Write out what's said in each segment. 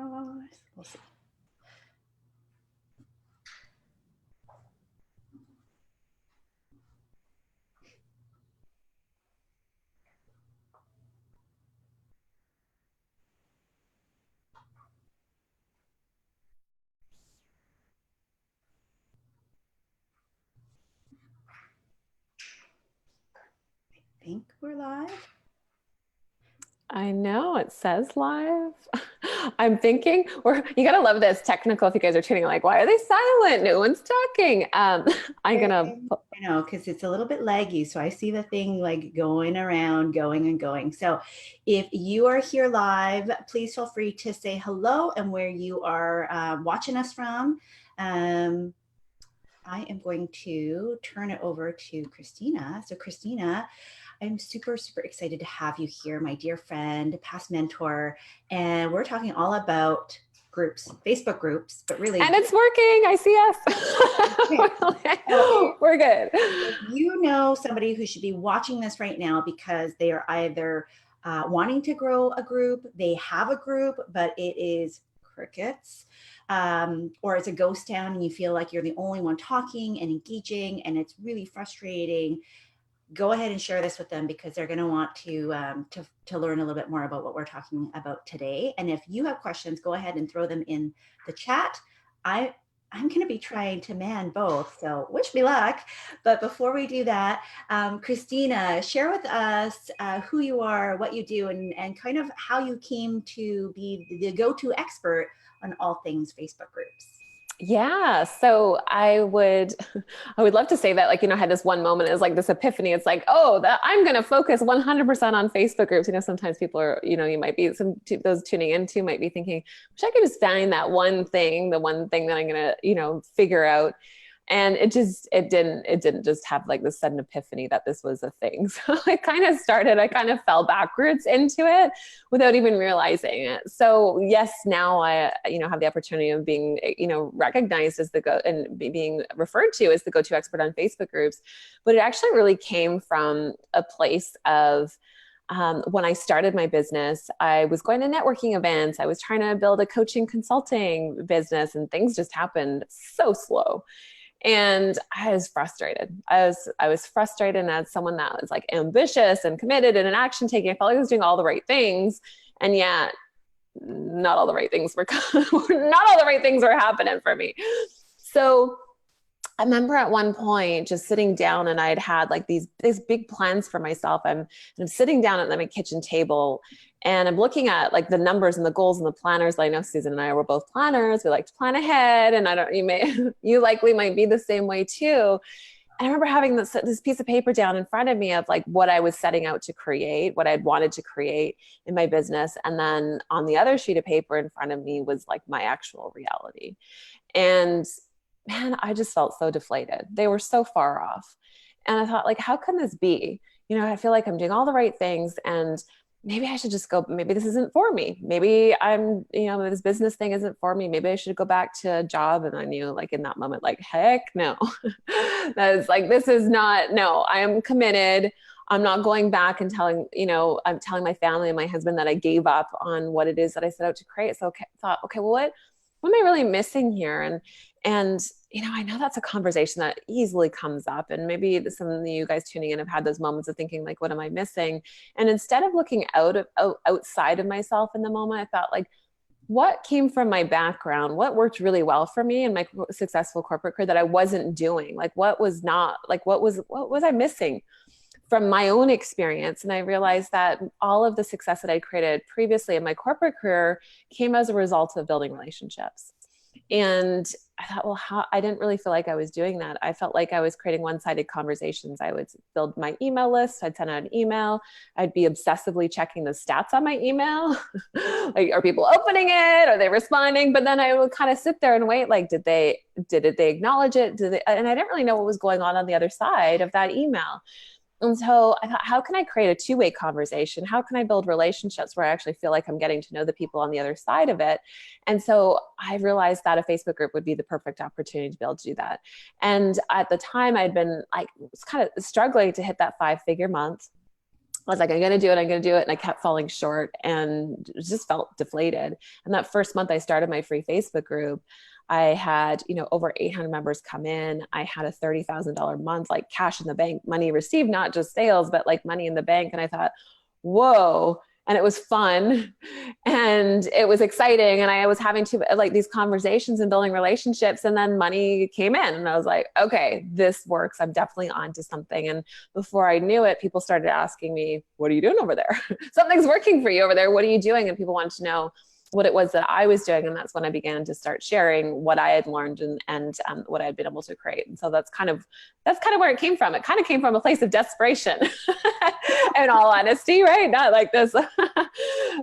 We'll see. I think we're live. I know it says live. I'm thinking, or you gotta love this technical. If you guys are tuning, like, why are they silent? No one's talking. I'm gonna. I know, because it's a little bit laggy. So I see the thing like going around, going and going. So if you are here live, please feel free to say hello and where you are watching us from. I am going to turn it over to Christina. So Christina, I'm super, super excited to have you here, my dear friend, past mentor. And we're talking all about groups, Facebook groups, but really. And it's working. I see us. We're good. If you know somebody who should be watching this right now because they are either wanting to grow a group, they have a group, but it is crickets, or it's a ghost town and you feel like you're the only one talking and engaging and it's really frustrating, go ahead and share this with them because they're going to want to learn a little bit more about what we're talking about today. And if you have questions, go ahead and throw them in the chat. I'm going to be trying to man both, so wish me luck. But before we do that, Christina, share with us who you are, what you do, and kind of how you came to be the go-to expert on all things Facebook groups. Yeah. So I would love to say that, like, I had this one moment, it was like this epiphany. It's like, oh, that I'm going to focus 100% on Facebook groups. Sometimes people are, you might be those tuning into might be thinking, wish I could just find that one thing, the one thing that I'm going to, figure out. And it didn't just have like this sudden epiphany that this was a thing. So I kind of fell backwards into it without even realizing it. So yes, now I, have the opportunity of being, recognized as and being referred to as the go-to expert on Facebook groups. But it actually really came from a place of, when I started my business, I was going to networking events. I was trying to build a coaching consulting business and things just happened so slow. And I was frustrated. I was frustrated, and as someone that was like ambitious and committed and an action taking, I felt like I was doing all the right things, and yet not all the right things were happening for me. So I remember at one point just sitting down, and I'd had like these big plans for myself. I'm sitting down at my kitchen table, and I'm looking at like the numbers and the goals and the planners. I know Susan and I were both planners. We like to plan ahead, and you likely might be the same way too. And I remember having this piece of paper down in front of me of like what I was setting out to create, what I'd wanted to create in my business. And then on the other sheet of paper in front of me was like my actual reality. And man, I just felt so deflated. They were so far off. And I thought, like, how can this be? I feel like I'm doing all the right things, and maybe I should just go, maybe this isn't for me. Maybe I'm, this business thing isn't for me. Maybe I should go back to a job. And I knew like in that moment, like, heck no, that's like, this is not, no, I am committed. I'm not going back and telling, I'm telling my family and my husband that I gave up on what it is that I set out to create. So I thought, okay, well, what am I really missing here? And I know that's a conversation that easily comes up, and maybe some of you guys tuning in have had those moments of thinking like, what am I missing? And instead of looking outside of myself in the moment, I thought like, what came from my background? What worked really well for me in my successful corporate career that I wasn't doing? Like, what was I missing from my own experience? And I realized that all of the success that I created previously in my corporate career came as a result of building relationships. And I thought, well, I didn't really feel like I was doing that. I felt like I was creating one-sided conversations. I would build my email list. I'd send out an email. I'd be obsessively checking the stats on my email. Like, are people opening it? Are they responding? But then I would kind of sit there and wait. Like, did they acknowledge it? And I didn't really know what was going on the other side of that email. And so I thought, how can I create a two-way conversation? How can I build relationships where I actually feel like I'm getting to know the people on the other side of it? And so I realized that a Facebook group would be the perfect opportunity to be able to do that. And at the time I'd been like, was kind of struggling to hit that 5-figure month. I was like, I'm going to do it. I'm going to do it. And I kept falling short and just felt deflated. And that first month I started my free Facebook group, I had, over 800 members come in. I had a $30,000 month, like cash in the bank, money received, not just sales, but like money in the bank. And I thought, whoa. And it was fun and it was exciting. And I was having to like these conversations and building relationships, and then money came in and I was like, okay, this works. I'm definitely onto something. And before I knew it, people started asking me, what are you doing over there? Something's working for you over there. What are you doing? And people wanted to know what it was that I was doing. And that's when I began to start sharing what I had learned and what I had been able to create. And so that's kind of where it came from. It kind of came from a place of desperation in all honesty, right? Not like this,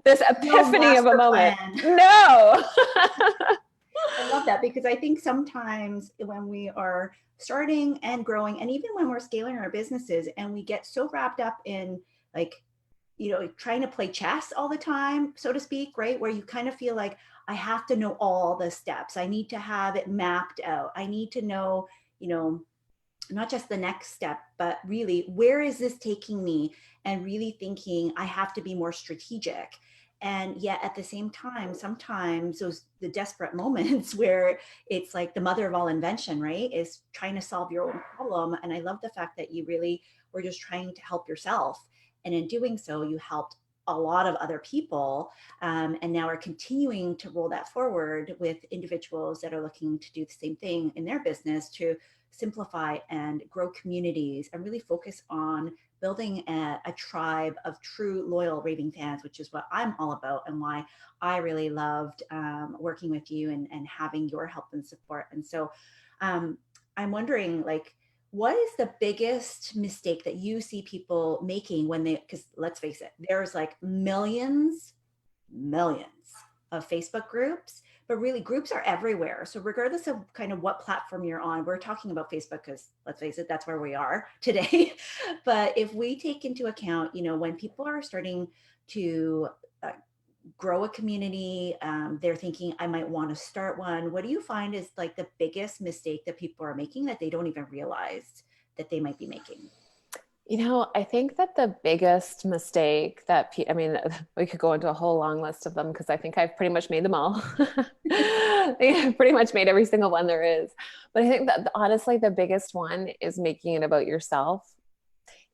this epiphany of a moment. No. I love that, because I think sometimes when we are starting and growing, and even when we're scaling our businesses, and we get so wrapped up in like, trying to play chess all the time, so to speak, right? Where you kind of feel like I have to know all the steps. I need to have it mapped out. I need to know, not just the next step, but really, where is this taking me? And really thinking I have to be more strategic. And yet at the same time, sometimes the desperate moments where it's like the mother of all invention, right? Is trying to solve your own problem. And I love the fact that you really were just trying to help yourself. And in doing so, you helped a lot of other people, and now are continuing to roll that forward with individuals that are looking to do the same thing in their business, to simplify and grow communities and really focus on building a tribe of true loyal raving fans, which is what I'm all about, and why I really loved working with you and having your help and support. And so I'm wondering, like, what is the biggest mistake that you see people making when because let's face it, there's like millions of Facebook groups, but really groups are everywhere. So regardless of kind of what platform you're on, we're talking about Facebook because let's face it, that's where we are today. But if we take into account, when people are starting to grow a community, they're thinking I might want to start one. What do you find is like the biggest mistake that people are making that they don't even realize that they might be making? I think that the biggest mistake that, we could go into a whole long list of them because I think I've pretty much made them all. I've pretty much made every single one there is. But I think that honestly, the biggest one is making it about yourself,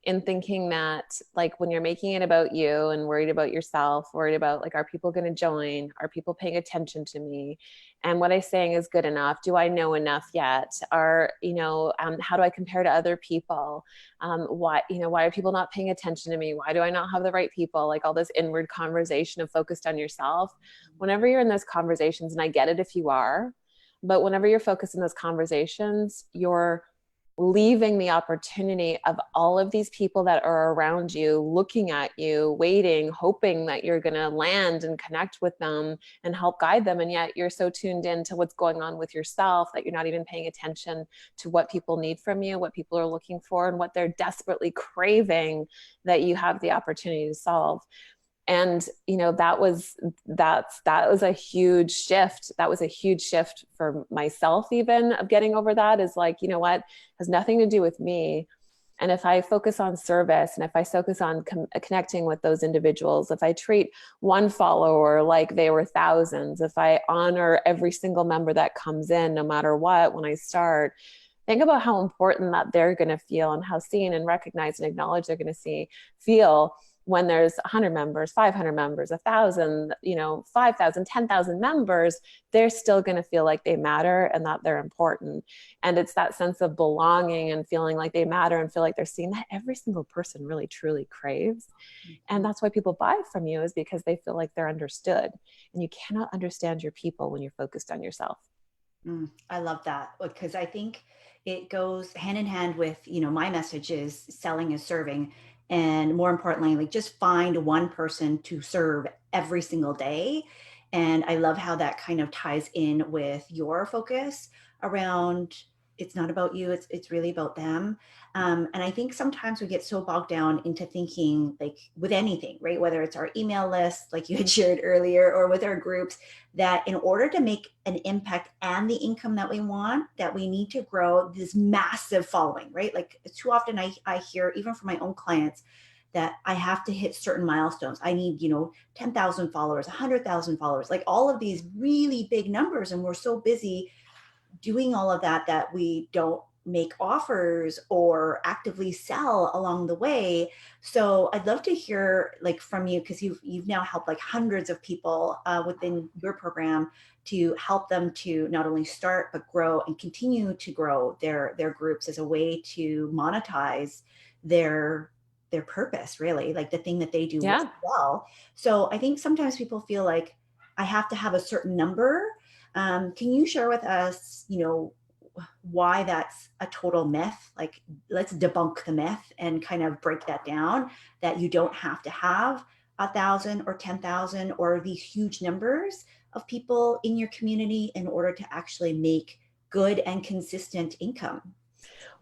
in thinking that like when you're making it about you and worried about yourself, worried about like, are people going to join? Are people paying attention to me? And what I'm saying is good enough? Do I know enough yet? How do I compare to other people? Why are people not paying attention to me? Why do I not have the right people? Like all this inward conversation of focused on yourself. Whenever you're in those conversations, and I get it if you are, but whenever you're focused in those conversations, you're leaving the opportunity of all of these people that are around you, looking at you, waiting, hoping that you're going to land and connect with them and help guide them. And yet you're so tuned in to what's going on with yourself that you're not even paying attention to what people need from you, what people are looking for, and what they're desperately craving that you have the opportunity to solve. And that was a huge shift. That was a huge shift for myself, even, of getting over that. Is like, what, it has nothing to do with me. And if I focus on service, and if I focus on connecting with those individuals, if I treat one follower like they were thousands, if I honor every single member that comes in, no matter what, when I start, think about how important that they're going to feel, and how seen and recognized and acknowledged they're going to feel when there's 100 members, 500 members, 1,000, 5,000, 10,000 members. They're still going to feel like they matter and that they're important. And it's that sense of belonging and feeling like they matter and feel like they're seen that every single person really, truly craves. And that's why people buy from you, is because they feel like they're understood. And you cannot understand your people when you're focused on yourself. I love that, because I think it goes hand in hand with, my message is selling is serving. And more importantly, like, just find one person to serve every single day. And I love how that kind of ties in with your focus around it's not about you, it's really about them. And I think sometimes we get so bogged down into thinking, like with anything, right? Whether it's our email list, like you had shared earlier, or with our groups, that in order to make an impact and the income that we want, that we need to grow this massive following, right? Like too often I hear, even from my own clients, that I have to hit certain milestones. I need, 10,000 followers, 100,000 followers, like all of these really big numbers. And we're so busy doing all of that that we don't make offers or actively sell along the way. So I'd love to hear like from you, because you've now helped like hundreds of people within your program to help them to not only start but grow and continue to grow their groups as a way to monetize their their purpose, really, like the thing that they do Yeah. well. So I think sometimes people feel like I have to have a certain number. Can you share with us, why that's a total myth? Like, let's debunk the myth and kind of break that down, that you don't have to have 1,000 or 10,000 or these huge numbers of people in your community in order to actually make good and consistent income.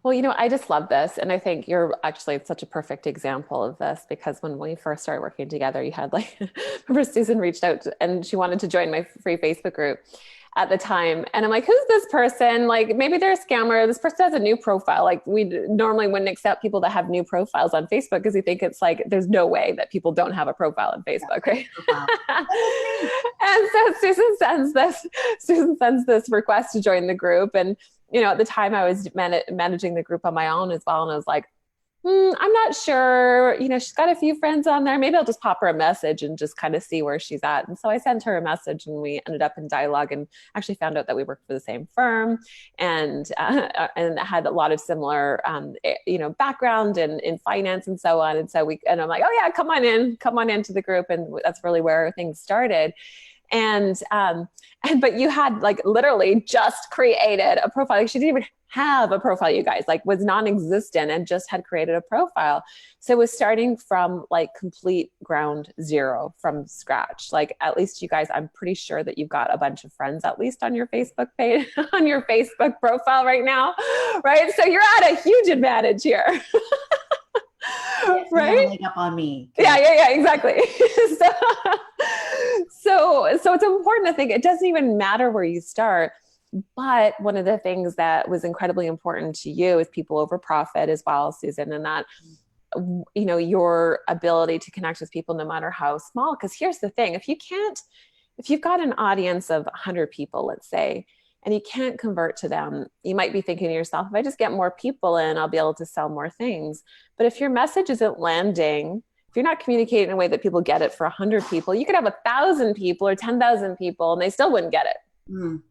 Well, I just love this. And I think you're actually such a perfect example of this, because when we first started working together, you had like, remember Susan reached out and she wanted to join my free Facebook group at the time. And I'm like, who's this person? Like, maybe they're a scammer. This person has a new profile. Like, we normally wouldn't accept people that have new profiles on Facebook because we think it's like, there's no way that people don't have a profile on Facebook, right? Wow. And so Susan sends this request to join the group. And, at the time I was managing the group on my own as well. And I was like, I'm not sure, she's got a few friends on there. Maybe I'll just pop her a message and just kind of see where she's at. And so I sent her a message and we ended up in dialogue and actually found out that we worked for the same firm and had a lot of similar, background in finance and so on. And I'm like, oh yeah, come on into the group. And that's really where things started. But you had like literally just created a profile. Like, she didn't even have a profile, you guys, like was non-existent and just had created a profile. So it was starting from like complete ground zero from scratch. Like, at least you guys, I'm pretty sure that you've got a bunch of friends, at least on your Facebook page, on your Facebook profile right now. Right. So you're at a huge advantage here. Yes, right? Leg up on me. Yeah, exactly. so it's important to think it doesn't even matter where you start. But one of the things that was incredibly important to you is people over profit as well, Susan, and that, your ability to connect with people no matter how small. Because here's the thing, if you've got an audience of 100 people, let's say, and you can't convert to them, you might be thinking to yourself, if I just get more people in, I'll be able to sell more things. But if your message isn't landing, if you're not communicating in a way that people get it for 100 people, you could have 1,000 people or 10,000 people and they still wouldn't get it. Mm.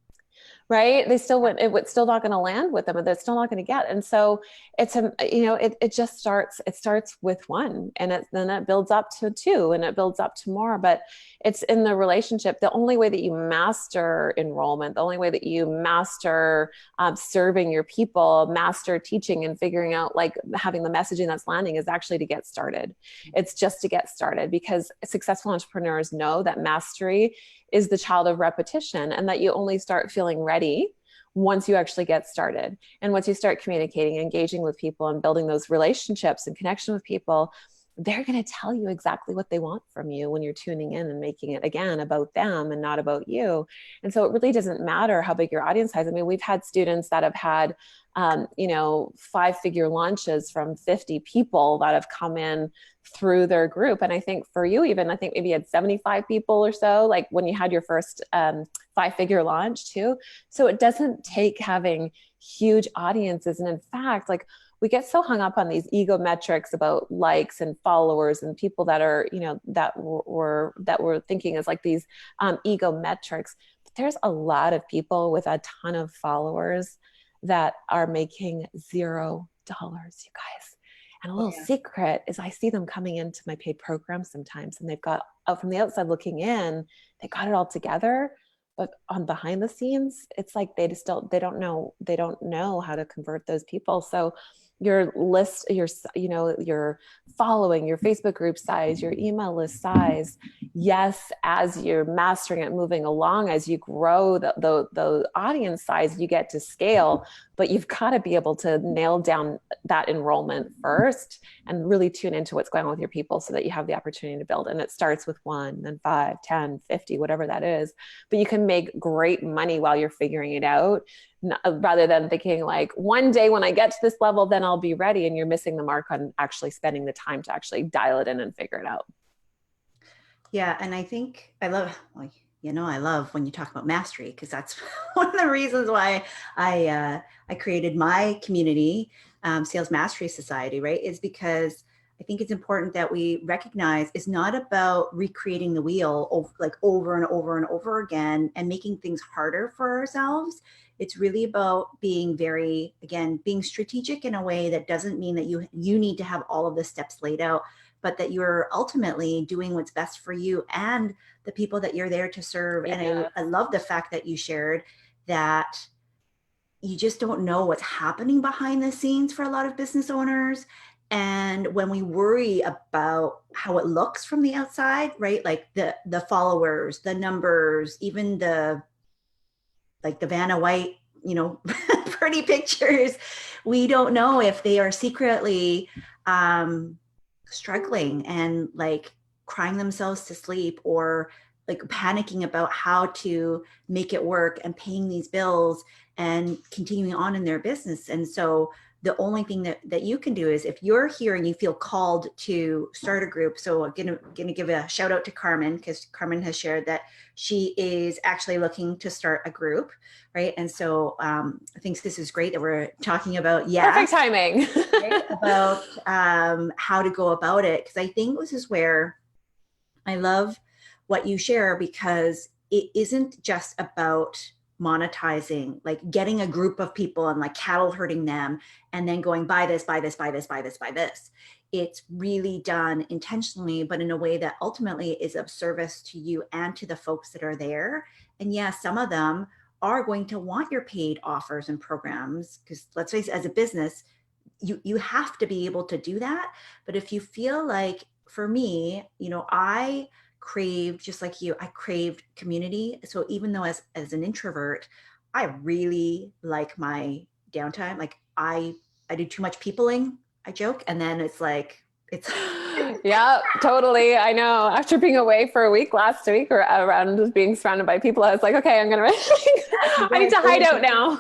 Right? They still wouldn't, it would still not going to land with them, and they're still not going to get. And so it's it just starts with one, and then it builds up to two, and it builds up to more. But it's in the relationship. The only way that you master enrollment, the only way that you master serving your people, master teaching and figuring out, like, having the messaging that's landing, is actually to get started. It's just to get started, because successful entrepreneurs know that mastery is the child of repetition, and that you only start feeling ready once you actually get started. And once you start communicating, engaging with people, and building those relationships and connection with people, they're going to tell you exactly what they want from you when you're tuning in and making it, again, about them and not about you. And so it really doesn't matter how big your audience size. I mean, we've had students that have had, 5-figure launches from 50 people that have come in through their group. And I think for you, even, I think maybe you had 75 people or so, like when you had your first 5-figure launch too. So it doesn't take having huge audiences. And in fact, like, we get so hung up on these ego metrics about likes and followers and people that are, that we're thinking as like these ego metrics. But there's a lot of people with a ton of followers that are making $0, you guys. And a little secret is, I see them coming into my paid program sometimes, and they've got, from the outside looking in, they got it all together. But on behind the scenes, it's like they don't know how to convert those people. So your list, your following, your Facebook group size, your email list size, yes, as you're mastering it, moving along, as you grow the audience size, you get to scale. but you've got to be able to nail down that enrollment first and really tune into what's going on with your people so that you have the opportunity to build. And it starts with 1, then 5, 10, 50, whatever that is. But you can make great money while you're figuring it out, rather than thinking like, one day when I get to this level, then I'll be ready. And you're missing the mark on actually spending the time to actually dial it in and figure it out. Yeah. And I think I love, well, I love when you talk about mastery, because that's one of the reasons why I created my community, Sales Mastery Society, right? Is because I think it's important that we recognize it's not about recreating the wheel over and over and over again and making things harder for ourselves. It's really about being being strategic in a way that doesn't mean that you need to have all of the steps laid out, but that you're ultimately doing what's best for you and the people that you're there to serve. Yeah. And I love the fact that you shared that you just don't know what's happening behind the scenes for a lot of business owners. And when we worry about how it looks from the outside, right? Like the followers, the numbers, even the Vanna White, pretty pictures, we don't know if they are secretly struggling and like crying themselves to sleep, or like panicking about how to make it work and paying these bills and continuing on in their business. And so the only thing that you can do is, if you're here and you feel called to start a group. So I'm gonna give a shout out to Carmen, because Carmen has shared that she is actually looking to start a group, right? And so I think this is great that we're talking about Perfect timing. right? About how to go about it, because I think this is where I love what you share, because it isn't just about monetizing, like getting a group of people and like cattle herding them and then going buy this, buy this, buy this, buy this, buy this. It's really done intentionally, but in a way that ultimately is of service to you and to the folks that are there. And yeah, some of them are going to want your paid offers and programs, because let's face it, as a business, you have to be able to do that. But if you feel like, for me, I craved, just like you, I craved community. So even though as an introvert, I really like my downtime. Like I do too much peopling, I joke. And then it's like, it's yeah, totally. I know. After being away for a week last week, or around just being surrounded by people, I was like, okay, I'm going to, I need to hide out now.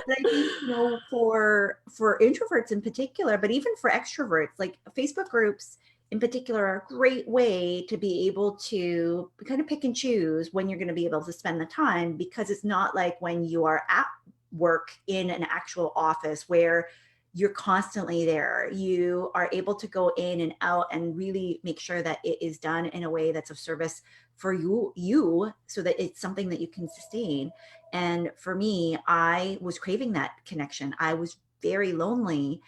But I think, for introverts in particular, but even for extroverts, like Facebook groups in particular are a great way to be able to kind of pick and choose when you're going to be able to spend the time, because it's not like when you are at work in an actual office where you're constantly there. You are able to go in and out and really make sure that it is done in a way that's of service for you, so that it's something that you can sustain. And for me, I was craving that connection. I was very lonely,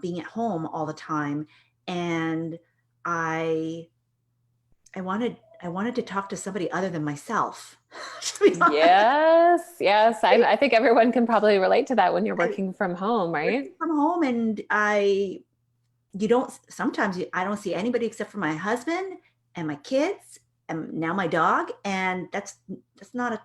being at home all the time. And I wanted to talk to somebody other than myself. Yes. I think everyone can probably relate to that when you're working from home, right? From home, and sometimes I don't see anybody except for my husband and my kids and now my dog, and that's not a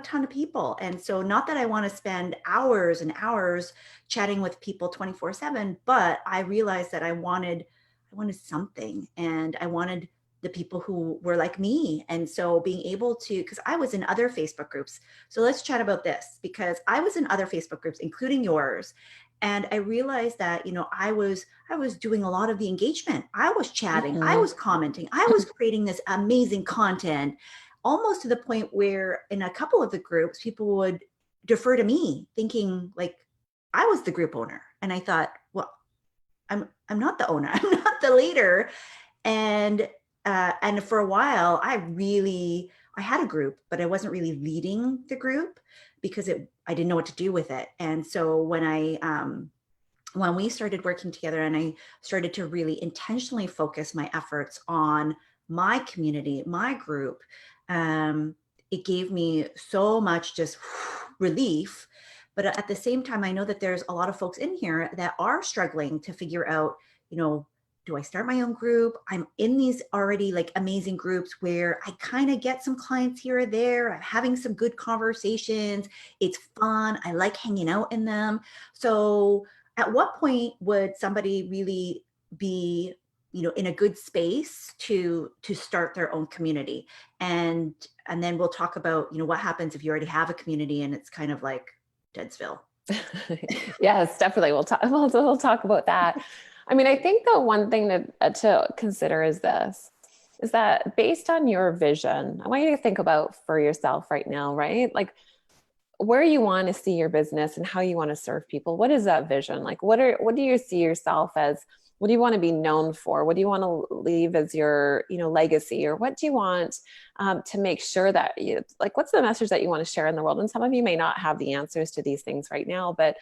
ton of people. And so, not that I want to spend hours and hours chatting with people 24/7, but I realized that I wanted something, and I wanted the people who were like me. And so being able to, because I was in other Facebook groups. So let's chat about this, because I was in other Facebook groups, including yours. And I realized that, I was doing a lot of the engagement. I was chatting, I was commenting, I was creating this amazing content, almost to the point where in a couple of the groups, people would defer to me, thinking like I was the group owner. And I thought, well, I'm not the owner, I'm not the leader. And for a while, I had a group, but I wasn't really leading the group because I didn't know what to do with it. And so when we started working together and I started to really intentionally focus my efforts on my community, my group, it gave me so much just relief. But at the same time, I know that there's a lot of folks in here that are struggling to figure out, do I start my own group? I'm in these already like amazing groups where I kind of get some clients here or there. I'm having some good conversations. It's fun. I like hanging out in them. So at what point would somebody really be, in a good space to start their own community? And then we'll talk about, what happens if you already have a community and it's kind of like Deadsville. Yes, definitely. We'll talk about that. I mean, I think the one thing to consider is this, is that based on your vision, I want you to think about for yourself right now, right? Like where you want to see your business and how you want to serve people. What is that vision? Like what do you see yourself as? What do you want to be known for? What do you want to leave as your, legacy? Or what do you want to make sure that you, like, what's the message that you want to share in the world? And some of you may not have the answers to these things right now, but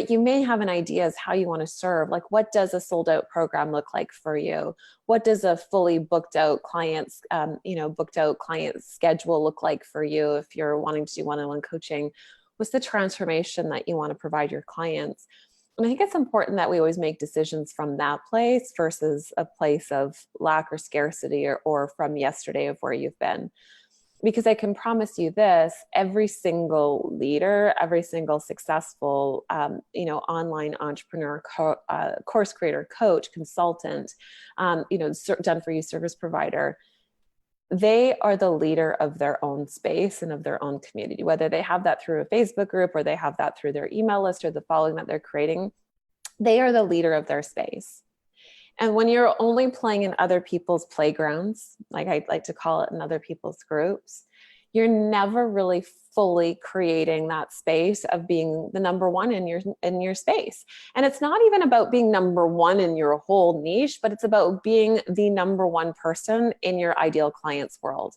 you may have an idea as how you want to serve. Like, what does a sold out program look like for you? What does a fully booked out clients, booked out client schedule look like for you if you're wanting to do one-on-one coaching? What's the transformation that you want to provide your clients? And I think it's important that we always make decisions from that place versus a place of lack or scarcity or from yesterday of where you've been. Because I can promise you this, every single leader, every single successful, online entrepreneur, course creator, coach, consultant, done for you service provider, they are the leader of their own space and of their own community, whether they have that through a Facebook group or they have that through their email list or the following that they're creating. They are the leader of their space. And when you're only playing in other people's playgrounds, like I like to call it, in other people's groups, you're never really fully creating that space of being the number one in your space. And it's not even about being number one in your whole niche, but it's about being the number one person in your ideal client's world.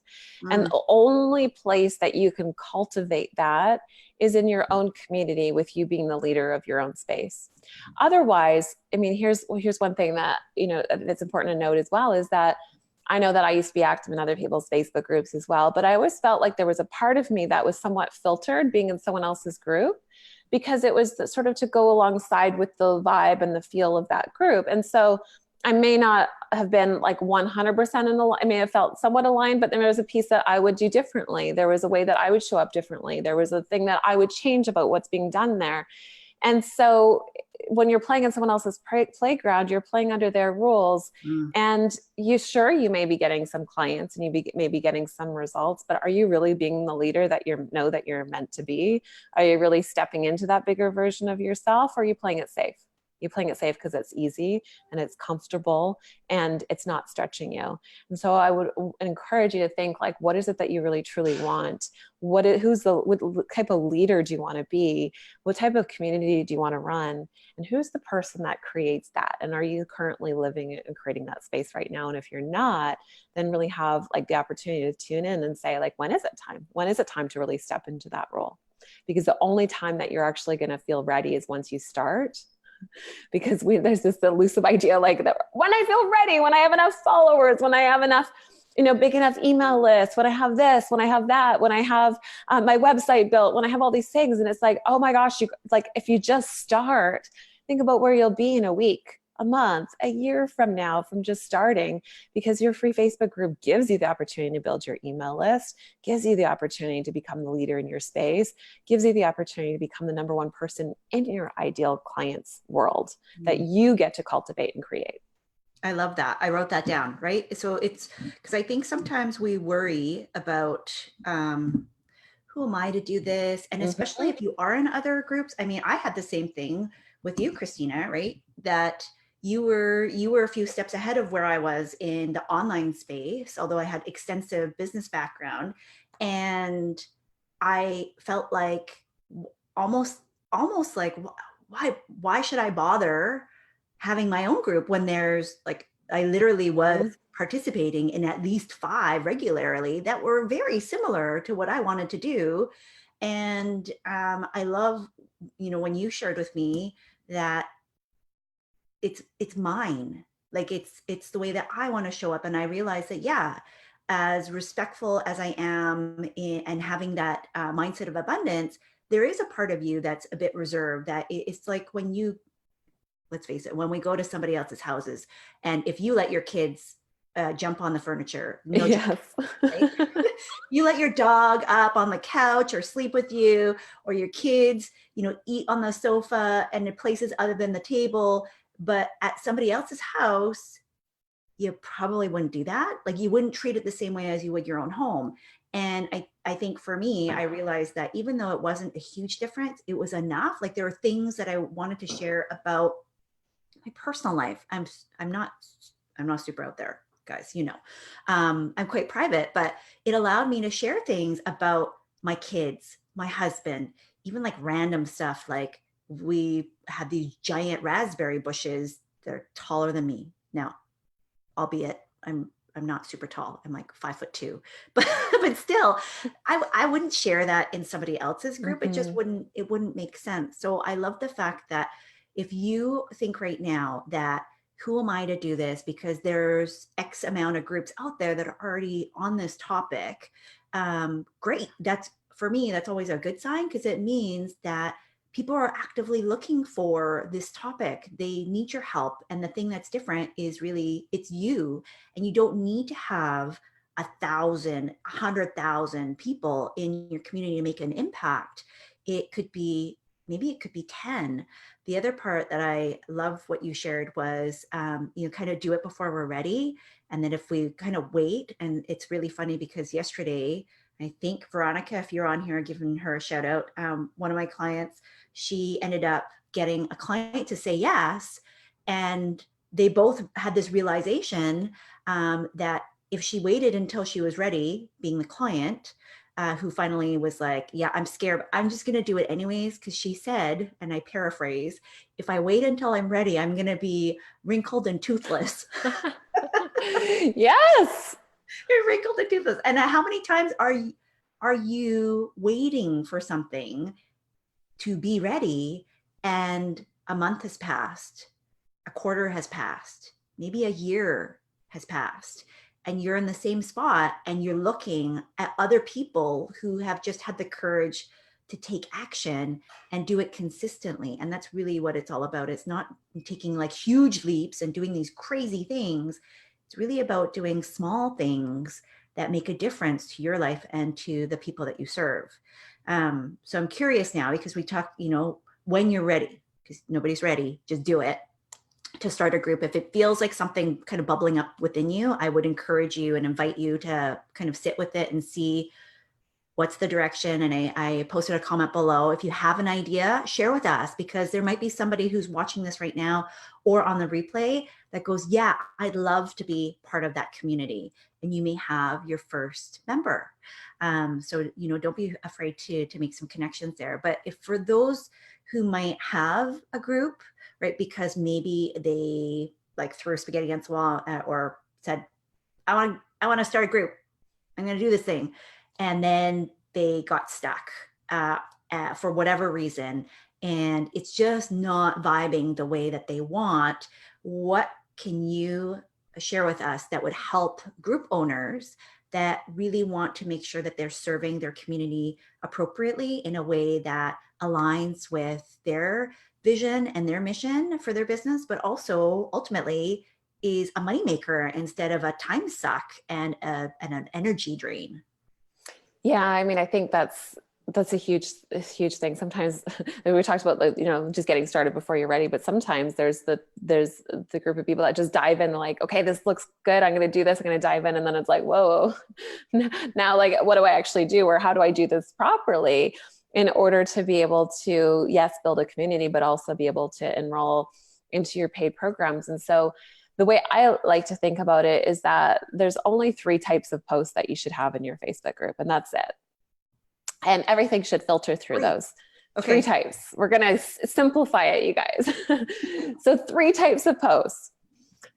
And the only place that you can cultivate that is in your own community, with you being the leader of your own space. Otherwise, I mean, here's one thing that, that's important to note as well, is that I know that I used to be active in other people's Facebook groups as well, but I always felt like there was a part of me that was somewhat filtered being in someone else's group, because it was sort of to go alongside with the vibe and the feel of that group. And so I may not have been like 100% in the, I may have felt somewhat aligned, but then there was a piece that I would do differently. There was a way that I would show up differently. There was a thing that I would change about what's being done there. And so when you're playing in someone else's playground, you're playing under their rules. And you may be getting some clients and may be getting some results, but are you really being the leader that that you're meant to be? Are you really stepping into that bigger version of yourself? Or are you playing it safe? You're playing it safe because it's easy and it's comfortable and it's not stretching you. And so I would encourage you to think, like, what is it that you really truly want? What type of leader do you want to be? What type of community do you want to run? And who's the person that creates that? And are you currently living and creating that space right now? And if you're not, then really have like the opportunity to tune in and say, like, when is it time? When is it time to really step into that role? Because the only time that you're actually going to feel ready is once you start. Because there's this elusive idea, like, that when I feel ready, when I have enough followers, when I have enough, big enough email list, when I have this, when I have that, when I have my website built, when I have all these things. And it's like, oh my gosh, if you just start, think about where you'll be in a week, a month, a year from now, from just starting, because your free Facebook group gives you the opportunity to build your email list, gives you the opportunity to become the leader in your space, gives you the opportunity to become the number one person in your ideal client's world that you get to cultivate and create. I love that. I wrote that down, right? So it's because I think sometimes we worry about who am I to do this? And especially if you are in other groups. I mean, I had the same thing with you, Christina, right? That you were a few steps ahead of where I was in the online space, although I had extensive business background. And I felt like almost like, why should I bother having my own group when there's like, I literally was participating in at least 5 regularly that were very similar to what I wanted to do. And I love, when you shared with me that it's mine, like it's the way that I want to show up. And I realized that, yeah, as respectful as I am and having that mindset of abundance, there is a part of you that's a bit reserved, that it's like when you let's face it, when we go to somebody else's houses, and if you let your kids jump on the furniture, no Yes. right? You let your dog up on the couch or sleep with you, or your kids, eat on the sofa and in places other than the table. But at somebody else's house, you probably wouldn't do that. Like you wouldn't treat it the same way as you would your own home. And I think for me, I realized that even though it wasn't a huge difference, it was enough. Like there were things that I wanted to share about my personal life. I'm not super out there, guys. I'm quite private, but it allowed me to share things about my kids, my husband, even like random stuff. Like we had these giant raspberry bushes. They're taller than me now, albeit I'm not super tall. I'm like 5'2", but still, I wouldn't share that in somebody else's group. Mm-hmm. It wouldn't make sense. So I love the fact that if you think right now that who am I to do this, because there's X amount of groups out there that are already on this topic, great. That's, for me, that's always a good sign, because it means that people are actively looking for this topic. They need your help. And the thing that's different is really, it's you. And you don't need to have 1,000, 100,000 people in your community to make an impact. Maybe it could be 10. The other part that I love what you shared was, kind of do it before we're ready. And then if we kind of wait, and it's really funny because yesterday, I think Veronica, if you're on here, giving her a shout out, one of my clients, she ended up getting a client to say yes. And they both had this realization that if she waited until she was ready, being the client, who finally was like, yeah, I'm scared, but I'm just going to do it anyways. Because she said, and I paraphrase, if I wait until I'm ready, I'm going to be wrinkled and toothless. Yes. You're wrinkled and toothless. And how many times are you waiting for something to be ready, and a month has passed, a quarter has passed, maybe a year has passed, and you're in the same spot, and you're looking at other people who have just had the courage to take action and do it consistently. And that's really what it's all about. It's not taking like huge leaps and doing these crazy things. It's really about doing small things that make a difference to your life and to the people that you serve. So I'm curious now, because we talked, when you're ready, because nobody's ready, just do it, to start a group. If it feels like something kind of bubbling up within you, I would encourage you and invite you to kind of sit with it and see what's the direction. And I posted a comment below. If you have an idea, share with us, because there might be somebody who's watching this right now or on the replay that goes, yeah, I'd love to be part of that community. And you may have your first member. So, don't be afraid to make some connections there. But if for those who might have a group, right, because maybe they like threw spaghetti against the wall, or said, I want to start a group. I'm going to do this thing. And then they got stuck for whatever reason, and it's just not vibing the way that they want. What can you share with us that would help group owners that really want to make sure that they're serving their community appropriately in a way that aligns with their vision and their mission for their business, but also ultimately is a moneymaker instead of a time suck and an energy drain? Yeah. I mean, I think that's a huge thing. Sometimes we talked about, like, just getting started before you're ready, but sometimes there's the group of people that just dive in, like, okay, this looks good, I'm going to do this, I'm going to dive in. And then it's like, whoa, now, like, what do I actually do? Or how do I do this properly in order to be able to, yes, build a community, but also be able to enroll into your paid programs? And so the way I like to think about it is that there's only 3 types of posts that you should have in your Facebook group, and that's it. And everything should filter through those. Okay. 3 types. We're going to simplify it, you guys. So 3 types of posts.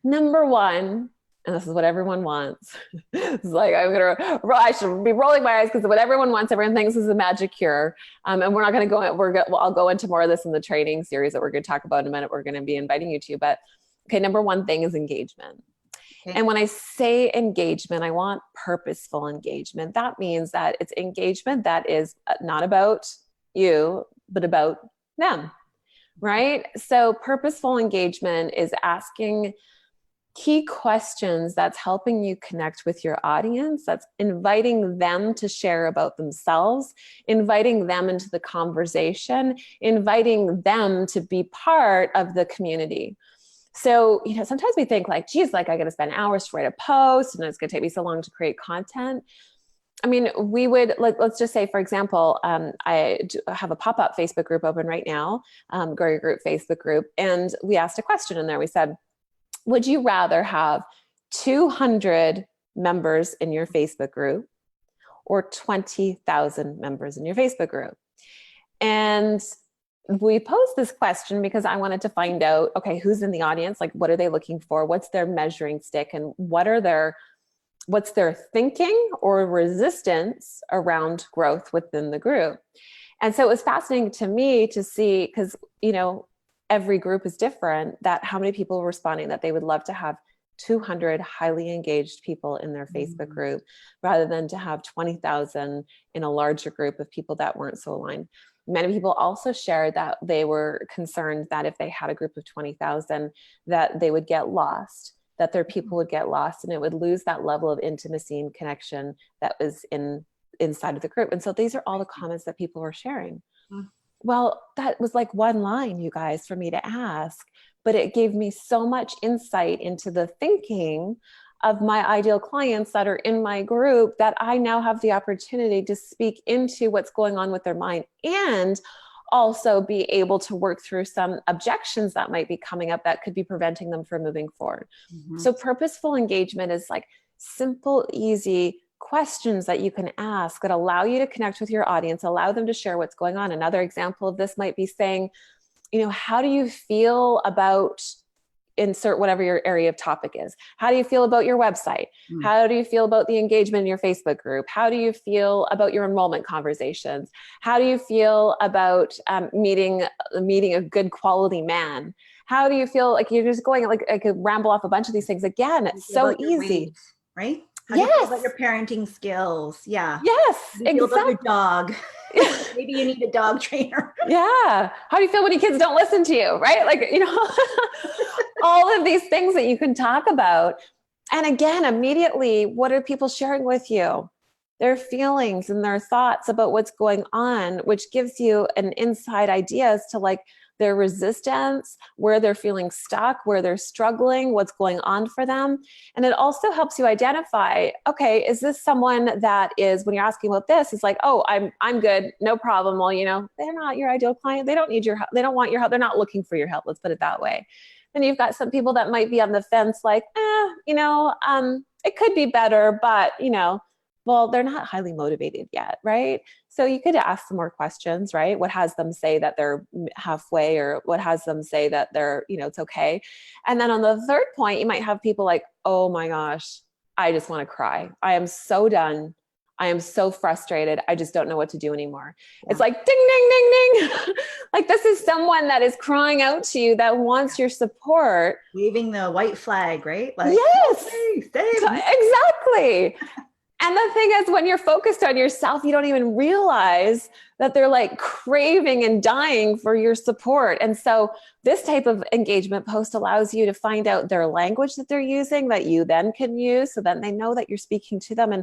Number 1, and this is what everyone wants. It's like, I should be rolling my eyes, because what everyone wants, everyone thinks is a magic cure. And we're not going to go, I'll go into more of this in the training series that we're going to talk about in a minute. We're going to be inviting you to, but okay, number 1 thing is engagement. Okay. And when I say engagement, I want purposeful engagement. That means that it's engagement that is not about you, but about them, right? So purposeful engagement is asking key questions that's helping you connect with your audience, that's inviting them to share about themselves, inviting them into the conversation, inviting them to be part of the community. So, sometimes we think like, geez, like I got to spend hours to write a post and it's going to take me so long to create content. I mean, we would let's just say, for example, I have a pop-up Facebook group open right now, Grow Your Group Facebook group. And we asked a question in there. We said, would you rather have 200 members in your Facebook group or 20,000 members in your Facebook group? And we posed this question because I wanted to find out, okay, who's in the audience? Like, what are they looking for? What's their measuring stick? And what's their thinking or resistance around growth within the group? And so it was fascinating to me to see, because, every group is different, that how many people were responding that they would love to have 200 highly engaged people in their Facebook group rather than to have 20,000 in a larger group of people that weren't so aligned. Many people also shared that they were concerned that if they had a group of 20,000, that they would get lost, that their people would get lost and it would lose that level of intimacy and connection that was inside of the group. And so these are all the comments that people were sharing. Well, that was like one line, you guys, for me to ask, but it gave me so much insight into the thinking of my ideal clients that are in my group, that I now have the opportunity to speak into what's going on with their mind and also be able to work through some objections that might be coming up that could be preventing them from moving forward. So purposeful engagement is like simple, easy questions that you can ask that allow you to connect with your audience, allow them to share what's going on. Another example of this might be saying, how do you feel about, insert whatever your area of topic is. How do you feel about your website? How do you feel about the engagement in your Facebook group? How do you feel about your enrollment conversations? How do you feel about meeting a good quality man? How do you feel? Like, you're just going, like, I could ramble off a bunch of these things. Again, it's so easy. Weight, right? How do you feel about your parenting skills? Yeah. Yes, How do you feel about your dog? Maybe you need a dog trainer. Yeah. How do you feel when your kids don't listen to you, right? Like, all of these things that you can talk about. And again, immediately, what are people sharing with you? Their feelings and their thoughts about what's going on, which gives you an inside idea as to like their resistance, where they're feeling stuck, where they're struggling, what's going on for them. And it also helps you identify, okay, is this someone that is, when you're asking about this, it's like, oh, I'm good, no problem. Well, they're not your ideal client. They don't need your help. They don't want your help. They're not looking for your help. Let's put it that way. Then you've got some people that might be on the fence, like, it could be better, but, well, they're not highly motivated yet, right? So you could ask some more questions, right? What has them say that they're halfway, or what has them say that they're, it's okay? And then on the third point, you might have people like, oh my gosh, I just want to cry. I am so done. I am so frustrated. I just don't know what to do anymore. Yeah. It's like, ding, ding, ding, ding. Like, this is someone that is crying out to you, that wants your support. Waving the white flag, right? Like, yes, thanks. Exactly. And the thing is, when you're focused on yourself, you don't even realize that they're like craving and dying for your support. And so this type of engagement post allows you to find out their language that they're using, that you then can use, so that they know that you're speaking to them,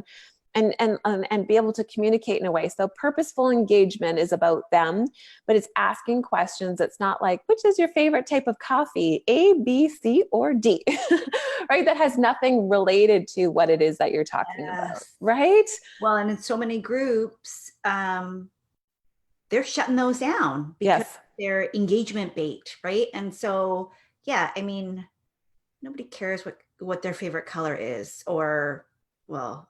and be able to communicate in a way. So purposeful engagement is about them, but it's asking questions. It's not like, which is your favorite type of coffee? A, B, C, or D, right? That has nothing related to what it is that you're talking about, right? Well, and in so many groups, they're shutting those down because they're engagement bait, right? And so, yeah, I mean, nobody cares what their favorite color is, or, well,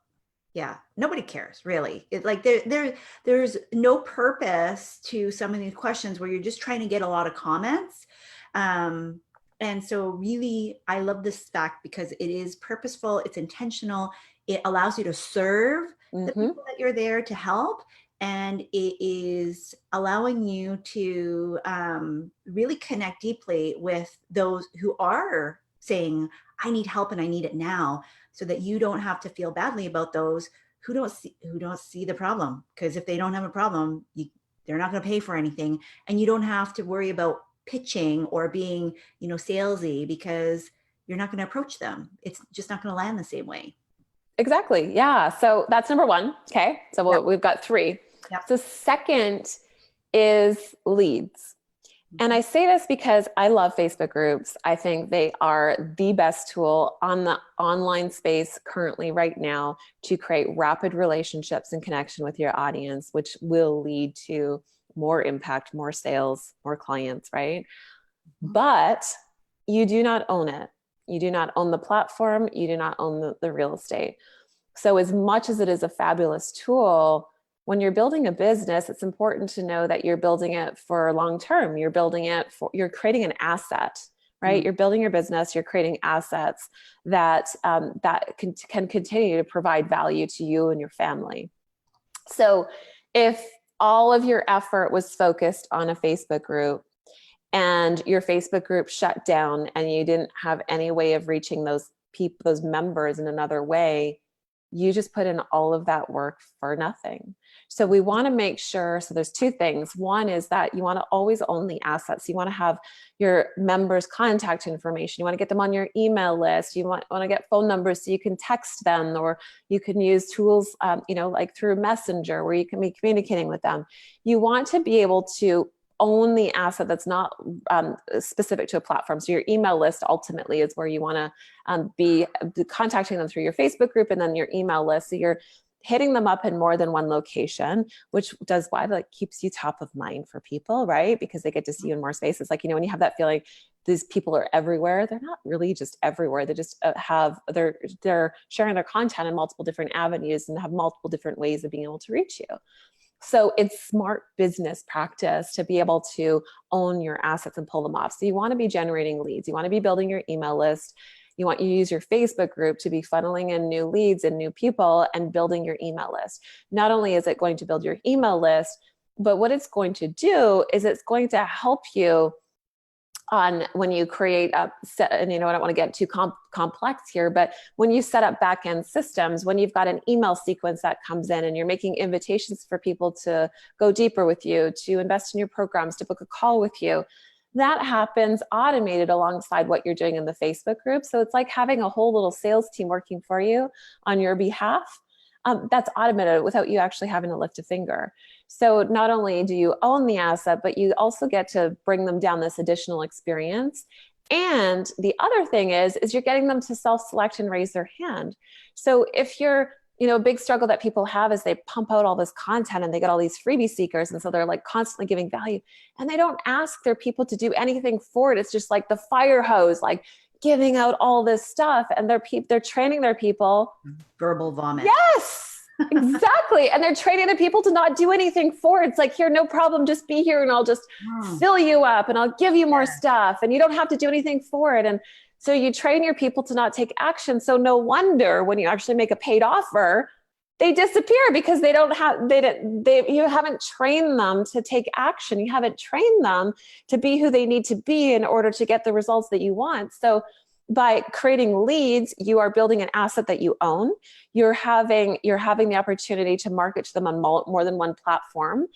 yeah, nobody cares really. It like there's no purpose to some of these questions where you're just trying to get a lot of comments. And so really, I love this fact because it is purposeful, it's intentional, it allows you to serve the people that you're there to help. And it is allowing you to really connect deeply with those who are saying, I need help and I need it now, so that you don't have to feel badly about those who don't see the problem. Because if they don't have a problem, they're not going to pay for anything, and you don't have to worry about pitching or being, salesy, because you're not going to approach them. It's just not going to land the same way. Exactly. Yeah. So that's number one. Okay. So Yep. we've got three. Yep. So second is leads. And I say this because I love Facebook groups. I think they are the best tool on the online space currently right now to create rapid relationships and connection with your audience, which will lead to more impact, more sales, more clients, right? But you do not own it. You do not own the platform. You do not own the real estate. So as much as it is a fabulous tool, when you're building a business, it's important to know that you're building it for long term. You're building it for, you're creating an asset, right? You're building your business, you're creating assets that can continue to provide value to you and your family. So if all of your effort was focused on a Facebook group and your Facebook group shut down and you didn't have any way of reaching those people, those members in another way, you just put in all of that work for nothing. So we want to make sure, so there's two things. One is that you want to always own the assets. You want to have your members' contact information. You want to get them on your email list. You want to get phone numbers so you can text them, or you can use tools, like through Messenger where you can be communicating with them. You want to be able to own the asset that's not specific to a platform. So your email list ultimately is where you want to be contacting them through your Facebook group and then your email list. So you're hitting them up in more than one location, which does why, like, keeps you top of mind for people, right? Because they get to see you in more spaces. Like, when you have that feeling these people are everywhere, they're not really just everywhere. They just they're sharing their content in multiple different avenues and have multiple different ways of being able to reach you. So it's smart business practice to be able to own your assets and pull them off. So you want to be generating leads. You want to be building your email list. You want to use your Facebook group to be funneling in new leads and new people and building your email list. Not only is it going to build your email list, but what it's going to do is it's going to help you on when you create a set, and I don't want to get too complex here, but when you set up back-end systems, when you've got an email sequence that comes in and you're making invitations for people to go deeper with you, to invest in your programs, to book a call with you, that happens automated alongside what you're doing in the Facebook group. So it's like having a whole little sales team working for you on your behalf. That's automated without you actually having to lift a finger. So not only do you own the asset, but you also get to bring them down this additional experience. And the other thing is you're getting them to self-select and raise their hand. So if you're, a big struggle that people have is they pump out all this content and they get all these freebie seekers. And so they're like constantly giving value and they don't ask their people to do anything for it. It's just like the fire hose, like giving out all this stuff, and they're training their people. Verbal vomit. Yes, exactly. And they're training the people to not do anything for it. It's like, here, no problem. Just be here and I'll just fill you up and I'll give you more stuff and you don't have to do anything for it. And so you train your people to not take action. So no wonder when you actually make a paid offer, they disappear because you haven't trained them to take action. You haven't trained them to be who they need to be in order to get the results that you want. So by creating leads, you are building an asset that you own. You're having the opportunity to market to them on more than one platform.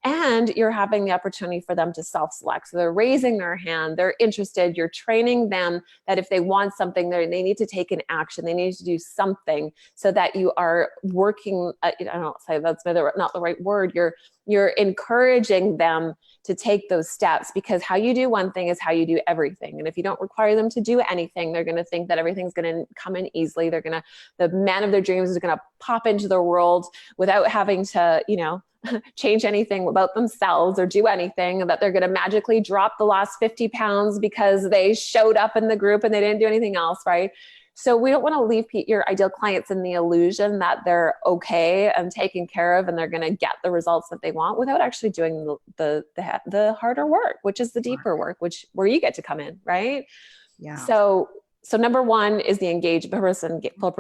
And you're having the opportunity for them to self-select. So they're raising their hand, they're interested, you're training them that if they want something, they need to take an action, they need to do something, so that you are working, I don't say that's not the right word, you're encouraging them to take those steps, because how you do one thing is how you do everything. And if you don't require them to do anything, they're going to think that everything's going to come in easily. The man of their dreams is going to pop into their world without having to, change anything about themselves or do anything, that they're going to magically drop the last 50 pounds because they showed up in the group and they didn't do anything else, right? So we don't want to leave your ideal clients in the illusion that they're okay and taken care of and they're going to get the results that they want without actually doing the harder work, which is the deeper work, where you get to come in, right? Yeah. So number one is the engaged person. Well,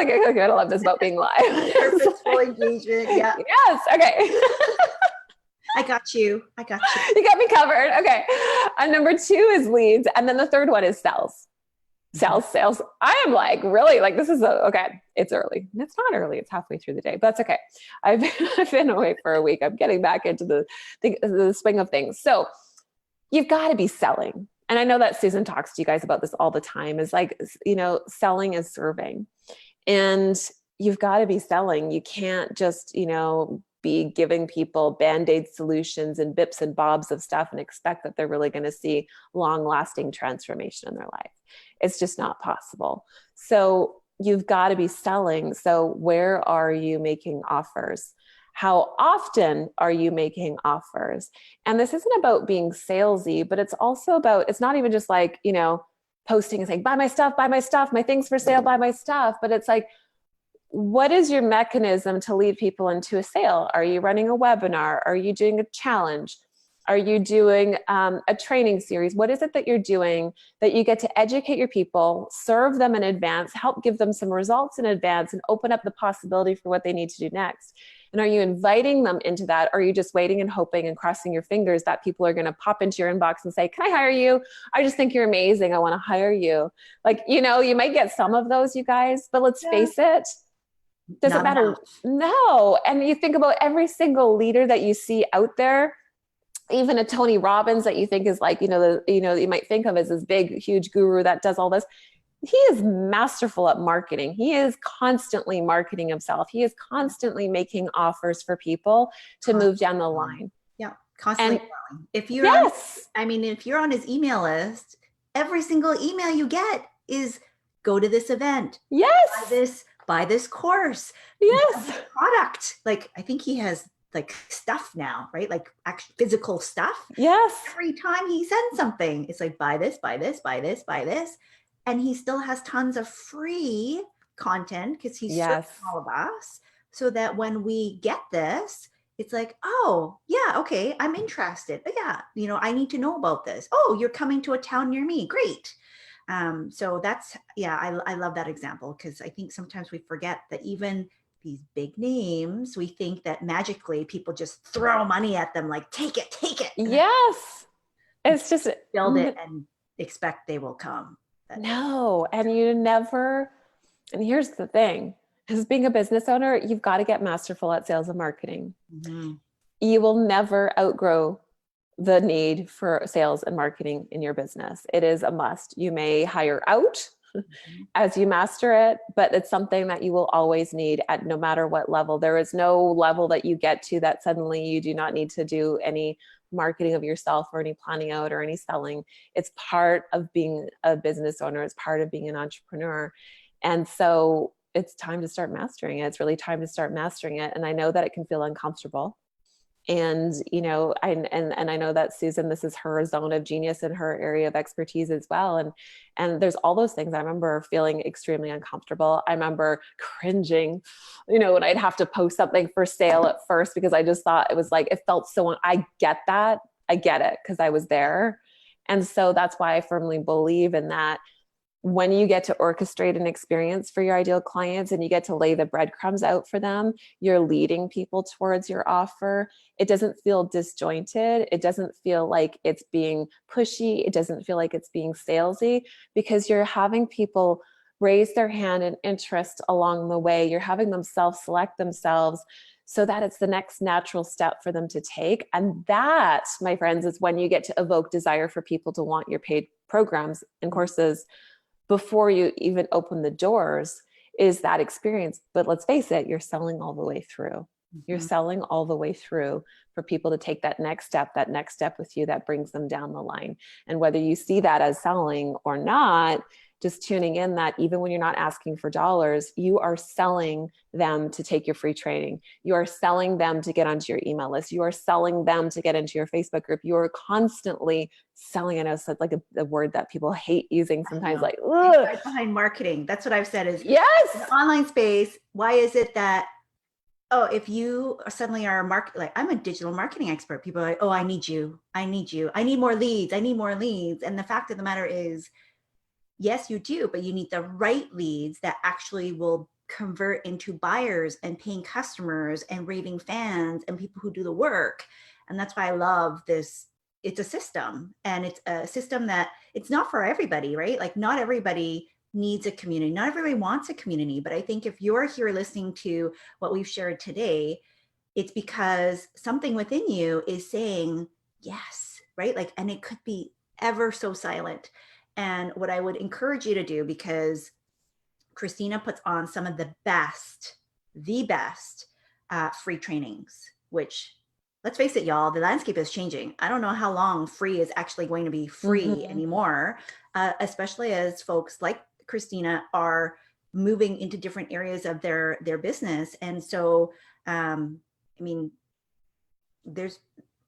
okay, I love this about being live. Purposeful engagement. Yeah. Yes. Okay. I got you. You got me covered. Okay. And number two is leads. And then the third one is sales. Sales. I am like, really, like, this is okay. It's early. It's not early. It's halfway through the day, but that's okay. I've been away for a week. I'm getting back into the swing of things. So you've got to be selling. And I know that Susan talks to you guys about this all the time, is like, selling is serving, and you've got to be selling. You can't just, be giving people band-aid solutions and bips and bobs of stuff and expect that they're really going to see long-lasting transformation in their life. It's just not possible. So you've got to be selling. So where are you making offers? How often are you making offers? And this isn't about being salesy, but it's also about, it's not even just like, posting and saying, buy my stuff, my things for sale, buy my stuff. But it's like, what is your mechanism to lead people into a sale? Are you running a webinar? Are you doing a challenge? Are you doing a training series? What is it that you're doing that you get to educate your people, serve them in advance, help give them some results in advance, and open up the possibility for what they need to do next? And are you inviting them into that? Or are you just waiting and hoping and crossing your fingers that people are going to pop into your inbox and say, can I hire you? I just think you're amazing. I want to hire you. Like, you might get some of those, you guys, but let's face it. Doesn't matter. Enough. No. And you think about every single leader that you see out there, even a Tony Robbins that you think is like, you might think of as this big, huge guru that does all this. He is masterful at marketing. He is constantly marketing himself. He is constantly making offers for people to move down the line. Yeah. Constantly growing. If you're on his email list, every single email you get is go to this event. Yes. Buy this course. Yes. This product. Like, I think he has like stuff now, right? Like actual physical stuff. Yes. Every time he sends something, it's like, buy this, buy this, buy this, buy this. And he still has tons of free content because he's serving all of us, so that when we get this, it's like, oh yeah, okay, I'm interested. But yeah, I need to know about this. Oh, you're coming to a town near me. Great. So that's, I love that example, because I think sometimes we forget that even these big names, we think that magically people just throw money at them, like, take it. Yes. It's just build it and expect they will come. No. And and here's the thing, as being a business owner, you've got to get masterful at sales and marketing. Mm-hmm. You will never outgrow the need for sales and marketing in your business. It is a must. You may hire out as you master it, but it's something that you will always need at no matter what level. There is no level that you get to that suddenly you do not need to do any marketing of yourself or any planning out or any selling. It's part of being a business owner. It's part of being an entrepreneur. And so it's time to start mastering it. It's really time to start mastering it. And I know that it can feel uncomfortable. And, and I know that Susan, this is her zone of genius and her area of expertise as well. And there's all those things. I remember feeling extremely uncomfortable. I remember cringing, when I'd have to post something for sale at first, because I just thought it was like, it felt so, I get that. I get it, because I was there. And so that's why I firmly believe in that. When you get to orchestrate an experience for your ideal clients and you get to lay the breadcrumbs out for them, you're leading people towards your offer. It doesn't feel disjointed. It doesn't feel like it's being pushy. It doesn't feel like it's being salesy, because you're having people raise their hand and interest along the way. You're having them self-select themselves so that it's the next natural step for them to take. And that, my friends, is when you get to evoke desire for people to want your paid programs and courses before you even open the doors, is that experience. But let's face it, you're selling all the way through. Mm-hmm. You're selling all the way through for people to take that next step with you that brings them down the line. And whether you see that as selling or not, just tuning in that even when you're not asking for dollars, you are selling them to take your free training. You are selling them to get onto your email list. You are selling them to get into your Facebook group. You are constantly selling. I know it's like a word that people hate using sometimes, like, right behind marketing. That's what I've said is, yes, in the online space, why is it that, if you suddenly are like, I'm a digital marketing expert, people are like, I need you. I need more leads. And the fact of the matter is, yes, you do, but you need the right leads that actually will convert into buyers and paying customers and raving fans and people who do the work. And that's why I love this it's a system, and it's a system that it's not for everybody, right? Like not everybody needs a community. Not everybody wants a community, but I think if you're here listening to what we've shared today, it's because something within you is saying yes, right? Like, and it could be ever so silent. And what I would encourage you to do, because Christina puts on some of the best free trainings, which, let's face it, y'all, the landscape is changing. I don't know how long free is actually going to be free anymore, especially as folks like Christina are moving into different areas of their business. And so, I mean, there's,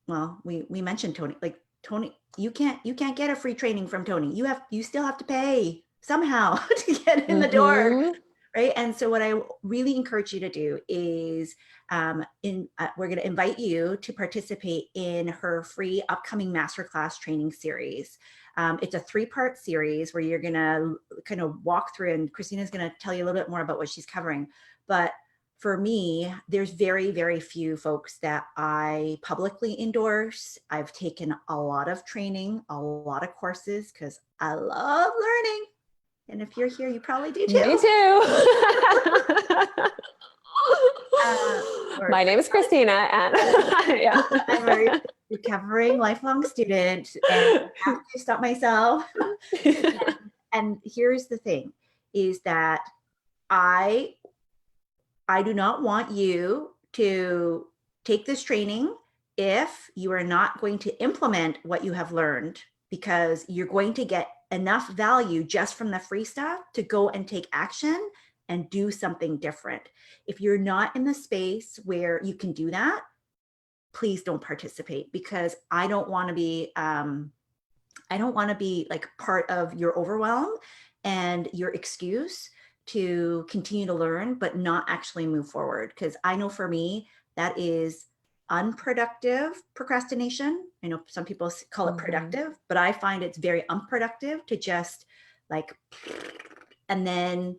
well, we mentioned Tony, like Tony, you can't get a free training from Tony. You still have to pay somehow to get in the door. Right. And so what I really encourage you to do is we're going to invite you to participate in her free upcoming masterclass training series. It's a 3-part series where you're going to kind of walk through, and Christina's going to tell you a little bit more about what she's covering. But for me, there's very, very few folks that I publicly endorse. I've taken a lot of training, a lot of courses, because I love learning. And if you're here, you probably do too. Me too. My name is Christina, and yeah. I'm a recovering lifelong student, and I have to stop myself. And here's the thing, is that I do not want you to take this training if you are not going to implement what you have learned, because you're going to get enough value just from the free stuff to go and take action and do something different. If you're not in the space where you can do that, please don't participate, because I don't want to be like part of your overwhelm and your excuse to continue to learn but not actually move forward. Because I know for me, that is unproductive procrastination. I know some people call it productive, but I find it's very unproductive to just like, and then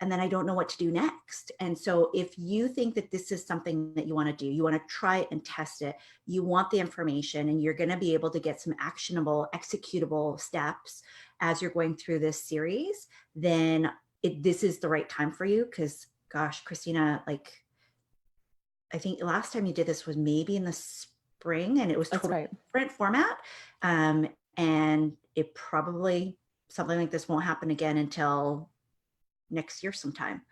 I don't know what to do next. And so if you think that this is something that you want to do, you want to try it and test it, you want the information, and you're going to be able to get some actionable, executable steps as you're going through this series, then this is the right time for you. Because gosh, Christina, like, I think last time you did this was maybe in the spring, and it was totally different format. And it probably, something like this won't happen again until next year sometime.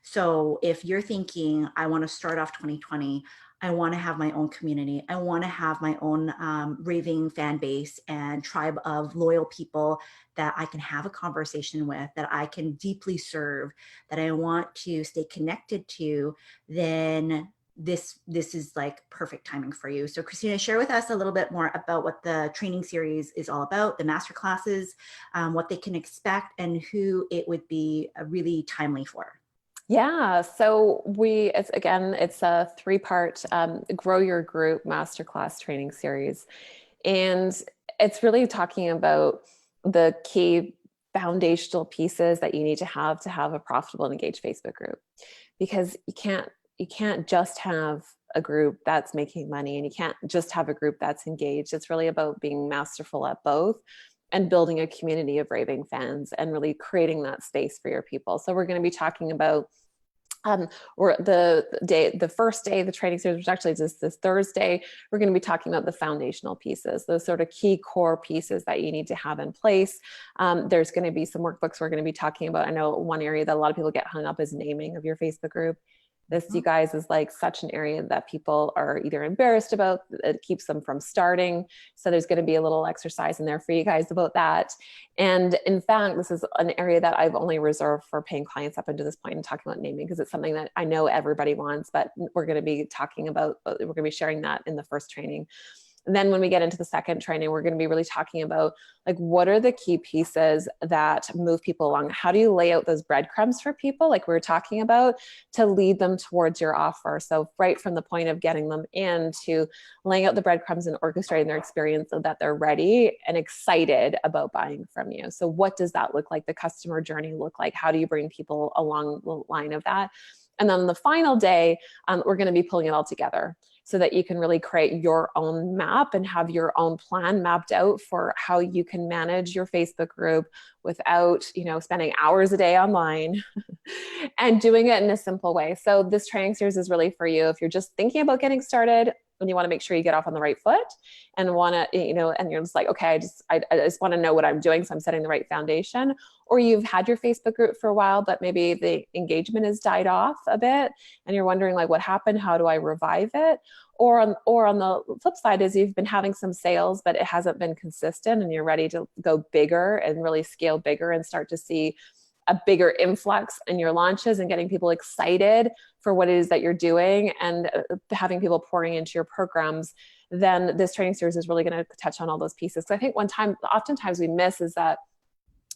So if you're thinking, I want to start off 2020, I want to have my own community, I want to have my own raving fan base and tribe of loyal people that I can have a conversation with, that I can deeply serve, that I want to stay connected to, then this is like perfect timing for you. So Christina, share with us a little bit more about what the training series is all about, the master classes, what they can expect, and who it would be really timely for. Yeah, so it's a 3-part Grow Your Group Masterclass training series. And it's really talking about the key foundational pieces that you need to have a profitable and engaged Facebook group. Because you can't just have a group that's making money, and you can't just have a group that's engaged. It's really about being masterful at both and building a community of raving fans and really creating that space for your people. So we're going to be talking about or the first day of the training series, which actually is this Thursday, we're going to be talking about the foundational pieces, those sort of key core pieces that you need to have in place. There's going to be some workbooks we're going to be talking about. I know one area that a lot of people get hung up is naming of your Facebook group. This, you guys, is like such an area that people are either embarrassed about. It keeps them from starting. So there's going to be a little exercise in there for you guys about that. And in fact, this is an area that I've only reserved for paying clients up until this point and talking about naming, because it's something that I know everybody wants, but we're going to be sharing that in the first training. And then when we get into the second training, we're going to be really talking about like, what are the key pieces that move people along? How do you lay out those breadcrumbs for people, like we were talking about, to lead them towards your offer? So right from the point of getting them in to laying out the breadcrumbs and orchestrating their experience so that they're ready and excited about buying from you. So what does that look like? The customer journey look like? How do you bring people along the line of that? And then on the final day, we're going to be pulling it all together. so that you can really create your own map and have your own plan mapped out for how you can manage your Facebook group without, spending hours a day online and doing it in a simple way. So this training series is really for you if you're just thinking about getting started and you want to make sure you get off on the right foot and want to, and you're just like, okay, I just want to know what I'm doing, so I'm setting the right foundation. Or you've had your Facebook group for a while, but maybe the engagement has died off a bit and you're wondering like what happened, how do I revive it? Or on the flip side is you've been having some sales, but it hasn't been consistent and you're ready to go bigger and really scale bigger and start to see a bigger influx in your launches and getting people excited for what it is that you're doing and having people pouring into your programs, then this training series is really going to touch on all those pieces. So I think oftentimes we miss is that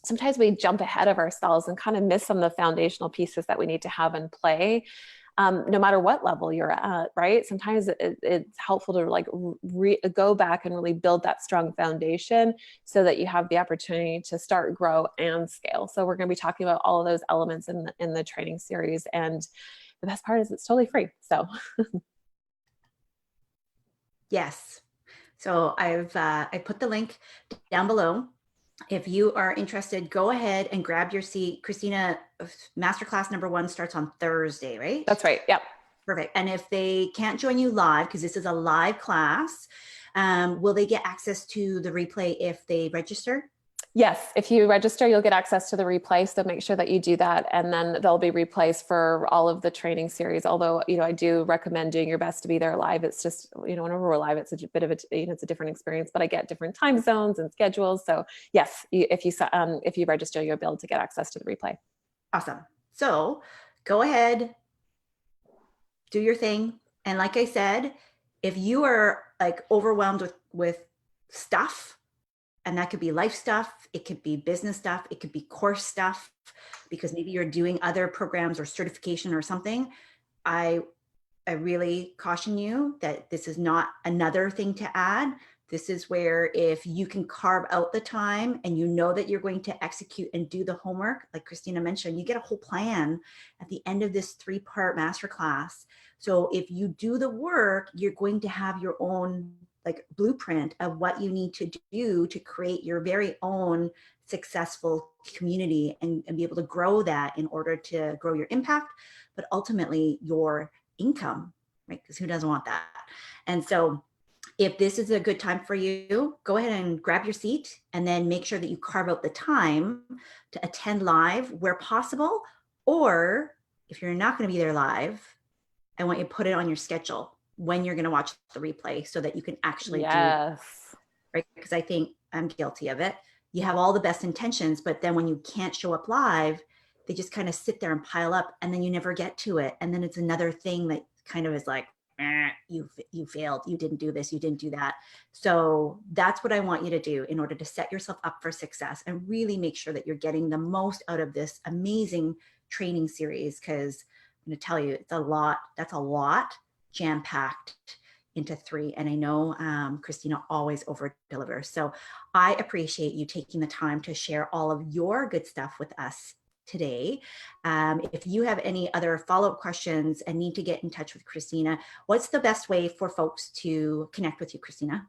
sometimes we jump ahead of ourselves and kind of miss some of the foundational pieces that we need to have in play. No matter what level you're at, right? Sometimes it's helpful to like go back and really build that strong foundation so that you have the opportunity to start, grow, and scale. So we're going to be talking about all of those elements in the training series. And the best part is it's totally free. So Yes. So I put the link down below. If you are interested, go ahead and grab your seat. Christina, masterclass number 1 starts on Thursday, right? That's right. Yep. Perfect. And if they can't join you live, because this is a live class, will they get access to the replay if they register? Yes, if you register, you'll get access to the replay. So make sure that you do that. And then there'll be replays for all of the training series. Although, I do recommend doing your best to be there live. It's just, whenever we're live, it's a bit of it's a different experience, but I get different time zones and schedules. So yes, if you register, you'll be able to get access to the replay. Awesome. So go ahead, do your thing. And like I said, if you are like overwhelmed with stuff, and that could be life stuff, it could be business stuff, it could be course stuff, because maybe you're doing other programs or certification or something, I really caution you that this is not another thing to add. This is where if you can carve out the time and you know that you're going to execute and do the homework, like Christina mentioned, you get a whole plan at the end of this 3-part masterclass. So if you do the work, you're going to have your own like blueprint of what you need to do to create your very own successful community and be able to grow that in order to grow your impact, but ultimately your income, right? Because who doesn't want that? And so if this is a good time for you, go ahead and grab your seat and then make sure that you carve out the time to attend live where possible. Or if you're not going to be there live, I want you to put it on your schedule when you're going to watch the replay so that you can actually do it, right? Because I think I'm guilty of it. You have all the best intentions, but then when you can't show up live, they just kind of sit there and pile up and then you never get to it. And then it's another thing that kind of is like, you failed, you didn't do this, you didn't do that. So that's what I want you to do in order to set yourself up for success and really make sure that you're getting the most out of this amazing training series. Because I'm going to tell you, it's a lot. That's a lot jam-packed into 3. And I know Christina always over delivers. So I appreciate you taking the time to share all of your good stuff with us today. If you have any other follow-up questions and need to get in touch with Christina, what's the best way for folks to connect with you, Christina?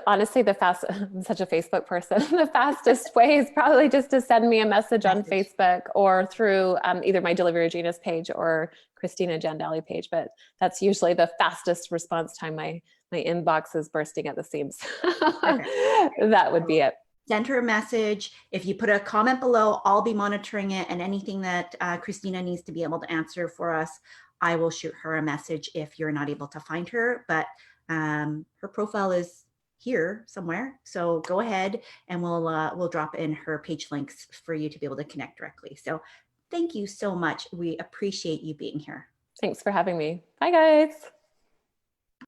Honestly, I'm such a Facebook person. The fastest way is probably just to send me a message on Facebook or through either my Delivery Genius page or Christina Jandali page. But that's usually the fastest response time. My inbox is bursting at the seams. That would be it. Send her a message. If you put a comment below, I'll be monitoring it, and anything that Christina needs to be able to answer for us, I will shoot her a message if you're not able to find her. But her profile is here somewhere. So go ahead and we'll drop in her page links for you to be able to connect directly. So thank you so much. We appreciate you being here. Thanks for having me. Bye, guys.